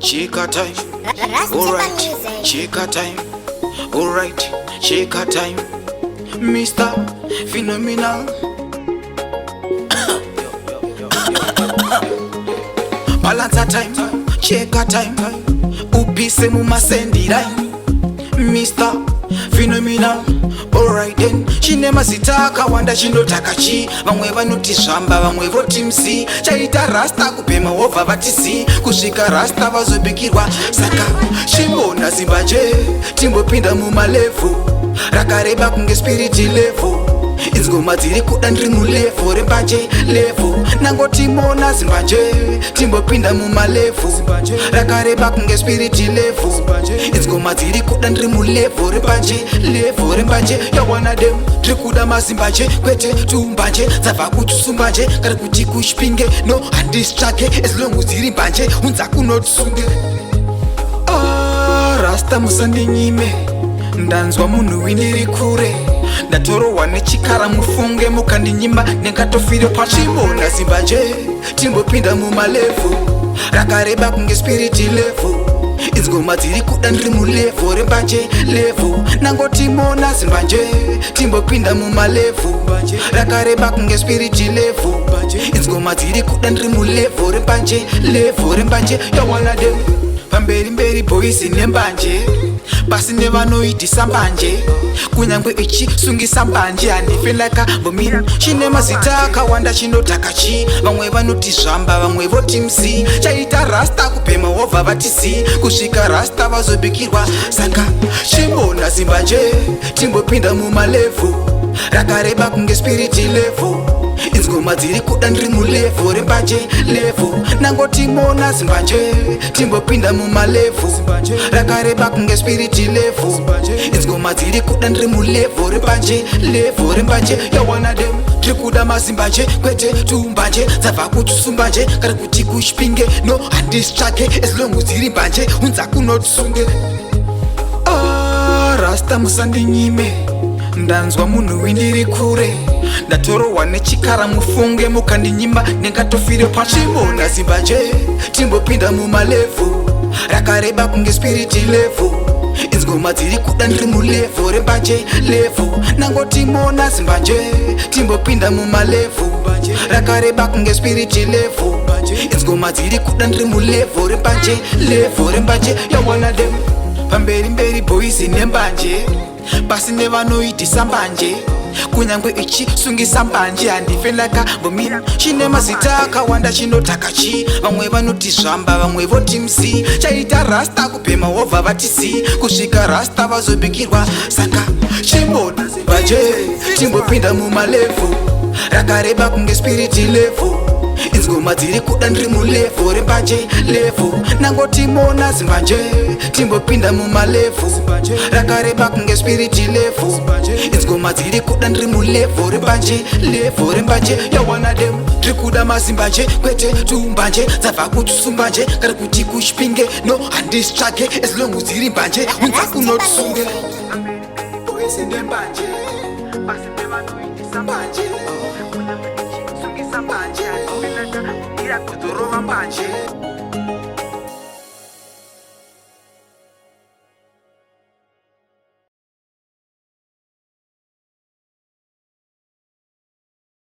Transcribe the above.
Chica time. Alright, chica time. Alright, chica time. Mr. Phenomenal. Balance time, chica time. Upise mumasendi line. Mr. Phenomenal. Alright then, chinema sitaka wanda chinotaka chi. Vamwe vanoti zvamba, vamwe voti msi. Chaita rasta kupema wova vatisi. Kusvika rasta vazobikirwa. Saka chimbona zimbanje, timbopinda mumalevu. Rakareba kunge spirit level. Inzgoma dziri kuda ndiri mulevu rembanje levu. Nangoti mona zimbanje, timbopinda mumalevu. Rakareba kunge spirit level. Inzgoma dziri kuda ndiri mulevu rembanje levu rembanje. Yawana dem tiri kuda mazimbanje kwete tumbanje. Dzabva kutusumbanje kari kuti kushpinge no handistsvake as long as dziri mbanje unza kunotsunge. Rasta musandinyime, ndanzwa munhu windiri kure. Ndatorohwa nechikara mufunge mukandinyimba nengatofire pachimbona zimbanje. Timbopinda mumalevu, rakareba kunge spirit level. Inzgoma dziri kuda ndiri mulevu rembanje levu. Nangoti mona zimbanje, timbopinda mumalevu. Rakareba kunge spirit level. Inzgoma dziri kuda ndiri mulevu rembanje levu rembanje. Yawana dem pamberi mberi boys nembanje. Basi nevanoitisa mbanje, kunyangwe ichisungisa mbanje. Handifenaka mbomini chinema zita akawanda chinotaka chi. Vamwe vanoti zvamba, vamwe voti msi. Chaita rasta kupema wova vatisi. Kusvika rasta vazobikirwa. Saka chimbona zimbanje, timbopinda mumalevu. Rakareba kunge spirit level. Inzgoma dziri kuda ndiri mulevu rembanje levu. Nangoti mona zimbanje, timbopinda mumalevu. Rakareba kunge spirit level. Inzgoma dziri kuda ndiri mulevu rembanje levu rembanje. Yawana dem tiri kuda mazimbanje kwete tumbanje. Dzabva kutusumbanje kari kuti kushpinge no handistsvake as long as dziri mbanje unza kunotsunge. Rasta musandinyime, ndanzwa munhu windiri kure. Ndatorohwa nechikara mufunge mukandinyimba nengatofire pachimbona zimbanje. Timbopinda mumalevu, rakareba kunge spirit level. Inzgoma dziri kuda ndiri mulevu rembanje levu. Nangoti mona zimbanje, timbopinda mumalevu. Rakareba kunge spirit level. Inzgoma dziri kuda ndiri mulevu rembanje levu rembanje. Yawana dem pamberi mberi boys nembanje. Basi nevanoitisa mbanje, kunyangwe ichisungisa mbanje. Handifenaka mbomini chinema zita akawanda chinotaka chi. Vamwe vanoti zvamba, vamwe voti msi. Chaita rasta kupema wova vatisi. Kusvika rasta vazobikirwa. Saka chimbona zimbanje, timbopinda mumalevu. Rakareba kunge spirit level. Inzgoma dziri kuda ndiri mulevu rembanje levu. Nangoti mona zimbanje, timbopinda mumalevu. Rakareba kunge spirit level. Inzgoma dziri kuda ndiri mulevu rembanje levu rembanje. Yawana dem tiri kuda mazimbanje kwete tumbanje. Dzabva kutusumbanje kari kuti kushpinge no handistsvake as long as dziri mbanje unza kunotsunge. Boys nembanje, basi nevanoitisa mbanje. Kunyangwe ichisungisa mbanje. Handifenaka ira kudhorova mbanje.